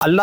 اللہ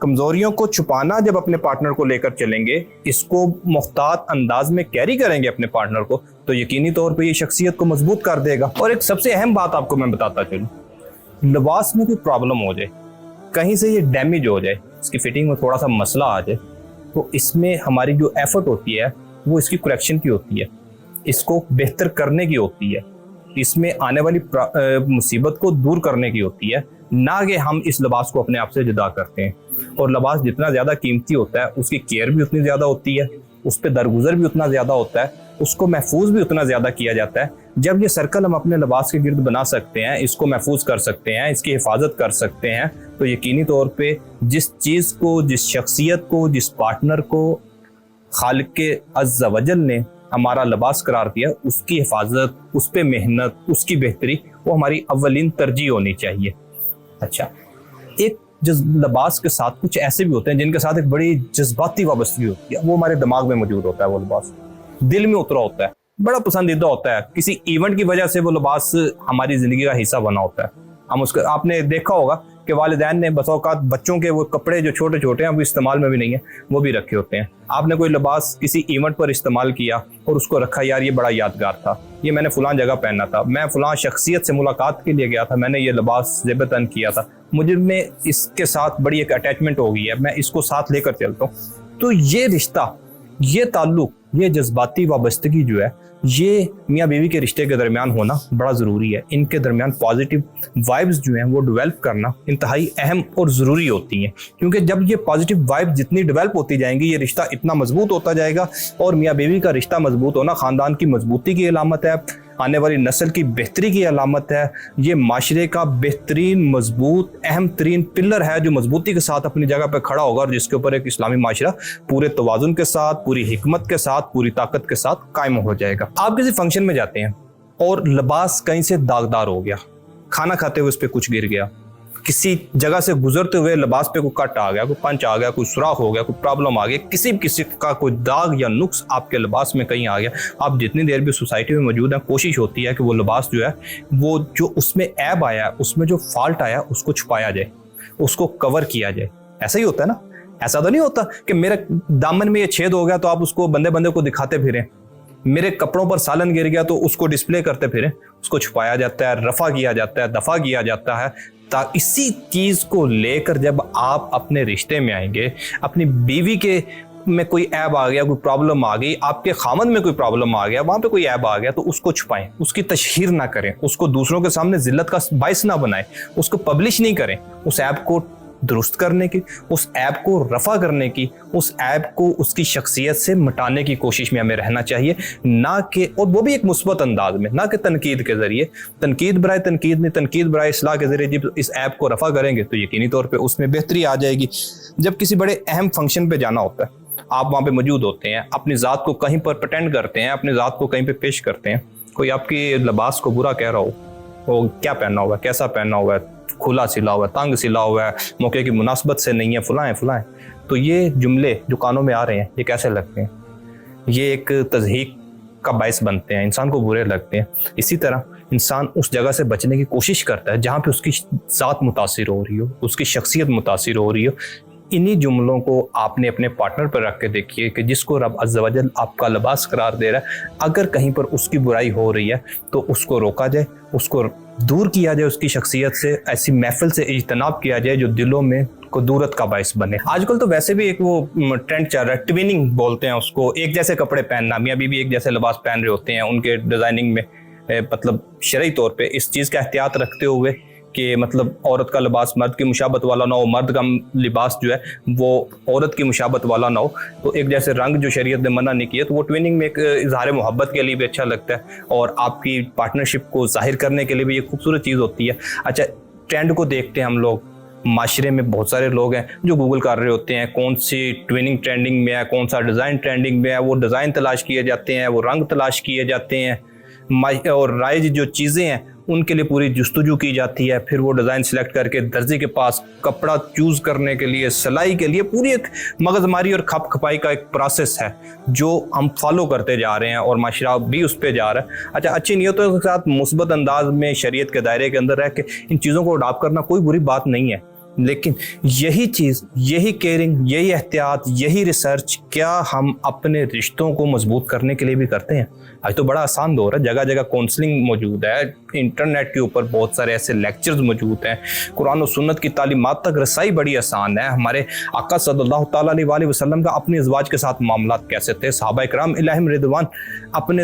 کمزوریوں کو چھپانا جب اپنے پارٹنر کو لے کر چلیں گے، اس کو محتاط انداز میں کیری کریں گے اپنے پارٹنر کو، تو یقینی طور پہ یہ شخصیت کو مضبوط کر دے گا۔ اور ایک سب سے اہم بات آپ کو میں بتاتا چلوں، لباس میں کوئی پرابلم ہو جائے، کہیں سے یہ ڈیمیج ہو جائے، اس کی فٹنگ میں تھوڑا سا مسئلہ آ جائے، تو اس میں ہماری جو ایفرٹ ہوتی ہے وہ اس کی کریکشن کی ہوتی ہے، اس کو بہتر کرنے کی ہوتی ہے، اس میں آنے والی مصیبت کو دور کرنے کی ہوتی ہے، نہ کہ ہم اس لباس کو اپنے آپ سے جدا کرتے ہیں۔ اور لباس جتنا زیادہ قیمتی ہوتا ہے اس کی کیئر بھی اتنی زیادہ ہوتی ہے، اس پہ درگزر بھی اتنا زیادہ ہوتا ہے، اس کو محفوظ بھی اتنا زیادہ کیا جاتا ہے۔ جب یہ سرکل ہم اپنے لباس کے گرد بنا سکتے ہیں، اس کو محفوظ کر سکتے ہیں، اس کی حفاظت کر سکتے ہیں، تو یقینی طور پہ جس چیز کو، جس شخصیت کو، جس پارٹنر کو خالق عز و جل نے ہمارا لباس قرار دیا، اس کی حفاظت، اس پہ محنت، اس کی بہتری، وہ ہماری اولین ترجیح ہونی چاہیے۔ اچھا، ایک لباس کے ساتھ کچھ ایسے بھی ہوتے ہیں جن کے ساتھ ایک بڑی جذباتی وابستگی ہوتی ہے، وہ ہمارے دماغ میں موجود ہوتا ہے، وہ لباس دل میں اترا ہوتا ہے، بڑا پسندیدہ ہوتا ہے، کسی ایونٹ کی وجہ سے وہ لباس ہماری زندگی کا حصہ بنا ہوتا ہے۔ ہم اس کا، آپ نے دیکھا ہوگا کہ والدین نے بسا اوقات بچوں کے وہ کپڑے جو چھوٹے چھوٹے ہیں وہ استعمال میں بھی نہیں ہیں، وہ بھی رکھے ہوتے ہیں۔ آپ نے کوئی لباس کسی ایونٹ پر استعمال کیا اور اس کو رکھا، یار یہ بڑا یادگار تھا، یہ میں نے فلاں جگہ پہنا تھا، میں فلاں شخصیت سے ملاقات کے لیے گیا تھا، میں نے یہ لباس زیب تن کیا تھا، مجھے میں اس کے ساتھ بڑی ایک اٹیچمنٹ ہو گئی ہے، میں اس کو ساتھ لے کر چلتا ہوں۔ تو یہ رشتہ، یہ تعلق، یہ جذباتی وابستگی جو ہے، یہ میاں بیوی کے رشتے کے درمیان ہونا بڑا ضروری ہے۔ ان کے درمیان پازیٹیو وائبز جو ہیں وہ ڈیولپ کرنا انتہائی اہم اور ضروری ہوتی ہیں، کیونکہ جب یہ پازیٹیو وائب جتنی ڈیولپ ہوتی جائیں گی، یہ رشتہ اتنا مضبوط ہوتا جائے گا، اور میاں بیوی کا رشتہ مضبوط ہونا خاندان کی مضبوطی کی علامت ہے، آنے والی نسل کی بہتری کی علامت ہے، یہ معاشرے کا بہترین، مضبوط، اہم ترین پلر ہے جو مضبوطی کے ساتھ اپنی جگہ پہ کھڑا ہوگا، اور جس کے اوپر ایک اسلامی معاشرہ پورے توازن کے ساتھ، پوری حکمت کے ساتھ، پوری طاقت کے ساتھ قائم ہو جائے گا۔ آپ کسی فنکشن میں جاتے ہیں اور لباس کہیں سے داغدار ہو گیا، کھانا کھاتے ہوئے اس پہ کچھ گر گیا، کسی جگہ سے گزرتے ہوئے لباس پہ کوئی کٹ آ گیا، کوئی پنچ آ گیا، کوئی سوراخ ہو گیا، کوئی پرابلم آ گئی، کسی کا کوئی داغ یا نقص آپ کے لباس میں کہیں آ گیا، آپ جتنی دیر بھی سوسائٹی میں موجود ہیں، کوشش ہوتی ہے کہ وہ لباس جو ہے، وہ جو اس میں عیب آیا، اس میں جو فالٹ آیا، اس کو چھپایا جائے، اس کو کور کیا جائے۔ ایسا ہی ہوتا ہے نا؟ ایسا تو نہیں ہوتا کہ میرے دامن میں یہ چھید ہو گیا تو آپ اس کو بندے بندے کو دکھاتے پھریں، میرے کپڑوں پر سالن گر گیا تو اس کو ڈسپلے کرتے پھریں، اس کو چھپایا جاتا ہے، رفع کیا جاتا ہے، دفع کیا جاتا ہے۔ اسی چیز کو لے کر جب آپ اپنے رشتے میں آئیں گے، اپنی بیوی کے میں کوئی عیب آ گیا، کوئی پرابلم آ گئی، آپ کے خامند میں کوئی پرابلم آ گیا، وہاں پہ کوئی عیب آ گیا، تو اس کو چھپائیں، اس کی تشہیر نہ کریں، اس کو دوسروں کے سامنے ذلت کا باعث نہ بنائیں، اس کو پبلش نہیں کریں۔ اس عیب کو درست کرنے کی، اس عیب کو رفع کرنے کی، اس عیب کو اس کی شخصیت سے مٹانے کی کوشش میں ہمیں رہنا چاہیے، نہ کہ، اور وہ بھی ایک مثبت انداز میں، نہ کہ تنقید کے ذریعے، تنقید برائے تنقید نہیں، تنقید برائے اصلاح کے ذریعے جب اس عیب کو رفع کریں گے تو یقینی طور پہ اس میں بہتری آ جائے گی۔ جب کسی بڑے اہم فنکشن پہ جانا ہوتا ہے، آپ وہاں پہ موجود ہوتے ہیں، اپنی ذات کو کہیں پر پریٹینڈ کرتے ہیں، اپنی ذات کو کہیں پہ پیش کرتے ہیں، کوئی آپ کی لباس کو برا کہہ رہا ہو، وہ کیا پہننا ہوا ہے، کیسا پہننا ہوا ہے، کھلا سلا ہوا ہے، تنگ سلا ہوا ہے، موقع کی مناسبت سے نہیں ہے، فلاں فلاں، تو یہ جملے جو کانوں میں آ رہے ہیں یہ کیسے لگتے ہیں؟ یہ ایک تضحیک کا باعث بنتے ہیں، انسان کو برے لگتے ہیں۔ اسی طرح انسان اس جگہ سے بچنے کی کوشش کرتا ہے جہاں پہ اس کی ذات متاثر ہو رہی ہو، اس کی شخصیت متاثر ہو رہی ہو۔ انہی جملوں کو آپ نے اپنے پارٹنر پر رکھ کے دیکھیے کہ جس کو رب عز و جل آپ کا لباس قرار دے رہا ہے، اگر کہیں پر اس کی برائی ہو رہی ہے تو اس کو روکا جائے، اس کو دور کیا جائے، اس کی شخصیت سے، ایسی محفل سے اجتناب کیا جائے جو دلوں میں کدورت کا باعث بنے۔ آج کل تو ویسے بھی ایک وہ ٹرینڈ چل رہا ہے، ٹویننگ بولتے ہیں اس کو، ایک جیسے کپڑے پہننا، میاں بیوی ایک جیسے لباس پہن رہے ہوتے ہیں، ان کے ڈیزائننگ میں مطلب شرعی طور پہ اس چیز کا احتیاط رکھتے ہوئے کہ مطلب عورت کا لباس مرد کی مشابت والا نہ ہو، مرد کا لباس جو ہے وہ عورت کی مشابت والا نہ ہو، تو ایک جیسے رنگ جو شریعت نے منع نہیں کیا، تو وہ ٹویننگ میں ایک اظہار محبت کے لیے بھی اچھا لگتا ہے، اور آپ کی پارٹنرشپ کو ظاہر کرنے کے لیے بھی ایک خوبصورت چیز ہوتی ہے۔ اچھا، ٹرینڈ کو دیکھتے ہیں ہم لوگ، معاشرے میں بہت سارے لوگ ہیں جو گوگل کر رہے ہوتے ہیں کون سی ٹویننگ ٹرینڈنگ میں ہے، کون سا ڈیزائن ٹرینڈنگ میں ہے، وہ ڈیزائن تلاش کیے جاتے ہیں، وہ رنگ تلاش کیے جاتے ہیں، اور رائج جو چیزیں ہیں ان کے لیے پوری جستجو کی جاتی ہے، پھر وہ ڈیزائن سلیکٹ کر کے درزی کے پاس کپڑا چوز کرنے کے لیے، سلائی کے لیے، پوری ایک مغز ماری اور کھپ کھپائی کا ایک پروسیس ہے جو ہم فالو کرتے جا رہے ہیں، اور معاشرہ بھی اس پہ جا رہا ہے۔ اچھا، اچھی نیتوں کے ساتھ مثبت انداز میں شریعت کے دائرے کے اندر رہ کے ان چیزوں کو اڈاپٹ کرنا کوئی بری بات نہیں ہے، لیکن یہی چیز، یہی کیئرنگ، یہی احتیاط، یہی ریسرچ کیا ہم اپنے رشتوں کو مضبوط کرنے کے لیے بھی کرتے ہیں؟ آج تو بڑا آسان دور ہے، جگہ جگہ کونسلنگ موجود ہے، انٹرنیٹ کے اوپر بہت سارے ایسے لیکچرز موجود ہیں، قرآن و سنت کی تعلیمات تک رسائی بڑی آسان ہے۔ ہمارے آقا صلی اللہ تعالیٰ علیہ وآلہ وسلم کا اپنے ازواج کے ساتھ معاملات کیسے تھے، صحابہ کرام علیہم رضوان اپنے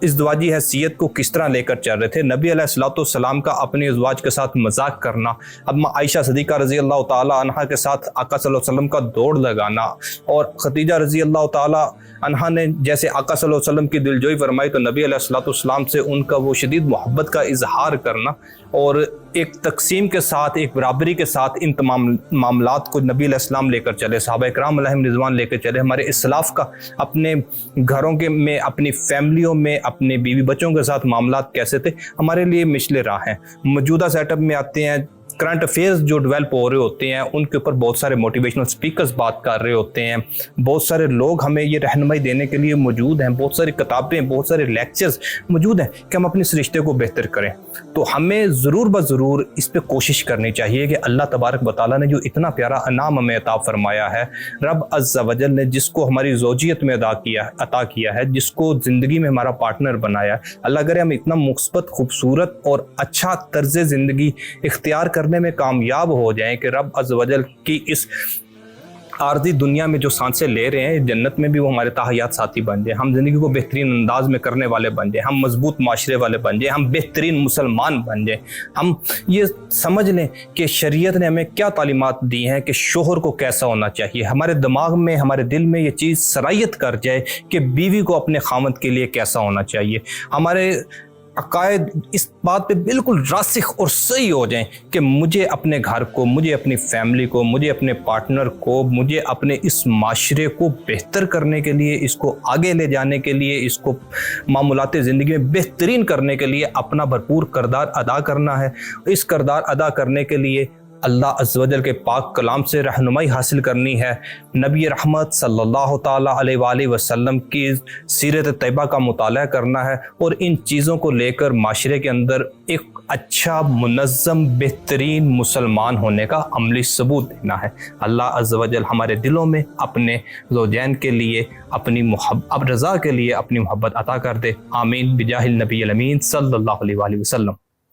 ازدواجی حیثیت کو کس طرح لے کر چل رہے تھے، نبی علیہ الصلوۃ والسلام کا اپنے ازواج کے ساتھ مذاق کرنا، اب عائشہ صدیقہ رضی اللہ تعالیٰ عنہا کے ساتھ آقا صلی اللہ علیہ وسلم کا دوڑ لگانا، اور خدیجہ رضی اللہ تعالیٰ عنہا نے جیسے آقا صلی اللہ علیہ وسلم کی دلجوئی فرمائی تو نبی علیہ الصلوۃ والسلام سے ان کا وہ شدید محبت کا اظہار کرنا، اور ایک تقسیم کے ساتھ، ایک برابری کے ساتھ ان تمام معاملات کو نبی علیہ السلام لے کر چلے، صحابہ کرام علیہم رضوان لے کر چلے۔ ہمارے اسلاف کا اپنے گھروں کے میں، اپنی فیملیوں میں، اپنے بیوی بچوں کے ساتھ معاملات کیسے تھے، ہمارے لیے مشل راہ ہیں۔ موجودہ سیٹ اپ میں آتے ہیں، کرنٹ افیئرز جو ڈیولپ ہو رہے ہوتے ہیں ان کے اوپر بہت سارے موٹیویشنل سپیکرز بات کر رہے ہوتے ہیں، بہت سارے لوگ ہمیں یہ رہنمائی دینے کے لیے موجود ہیں، بہت ساری کتابیں، بہت سارے لیکچرز موجود ہیں کہ ہم اپنے اس رشتے کو بہتر کریں۔ تو ہمیں ضرور بضرور اس پہ کوشش کرنی چاہیے کہ اللہ تبارک و تعالیٰ نے جو اتنا پیارا انعام ہمیں عطا فرمایا ہے، رب عز و جل نے جس کو ہماری زوجیت میں عطا کیا ہے، جس کو زندگی میں ہمارا پارٹنر بنایا ہے، اللہ کرے ہم اتنا مثبت، خوبصورت اور اچھا طرز زندگی اختیار کرنے میں کامیاب ہو جائیں کہ رب عز و جل کی اس عارضی دنیا میں جو سانسیں لے رہے ہیں، جنت میں بھی وہ ہمارے تاحیات ساتھی بن جائیں، ہم زندگی کو بہترین انداز میں کرنے والے بن جائیں، ہم مضبوط معاشرے والے بن جائیں، ہم بہترین مسلمان بن جائیں، ہم یہ سمجھ لیں کہ شریعت نے ہمیں کیا تعلیمات دی ہیں کہ شوہر کو کیسا ہونا چاہیے، ہمارے دماغ میں، ہمارے دل میں یہ چیز سرایت کر جائے کہ بیوی کو اپنے خاوند کے لیے کیسا ہونا چاہیے، ہمارے عقائد اس بات پہ بالکل راسخ اور صحیح ہو جائیں کہ مجھے اپنے گھر کو، مجھے اپنی فیملی کو، مجھے اپنے پارٹنر کو، مجھے اپنے اس معاشرے کو بہتر کرنے کے لیے، اس کو آگے لے جانے کے لیے، اس کو معمولات زندگی میں بہترین کرنے کے لیے اپنا بھرپور کردار ادا کرنا ہے۔ اس کردار ادا کرنے کے لیے اللہ عز و جل کے پاک کلام سے رہنمائی حاصل کرنی ہے، نبی رحمت صلی اللہ تعالیٰ علیہ وآلہ وسلم کی سیرت طیبہ کا مطالعہ کرنا ہے، اور ان چیزوں کو لے کر معاشرے کے اندر ایک اچھا، منظم، بہترین مسلمان ہونے کا عملی ثبوت دینا ہے۔ اللہ عز و جل ہمارے دلوں میں اپنے زوجین کے لیے، اپنی رضا کے لیے اپنی محبت عطا کر دے۔ آمین بجاہ النبی الامین صلی اللہ علیہ وآلہ وسلم۔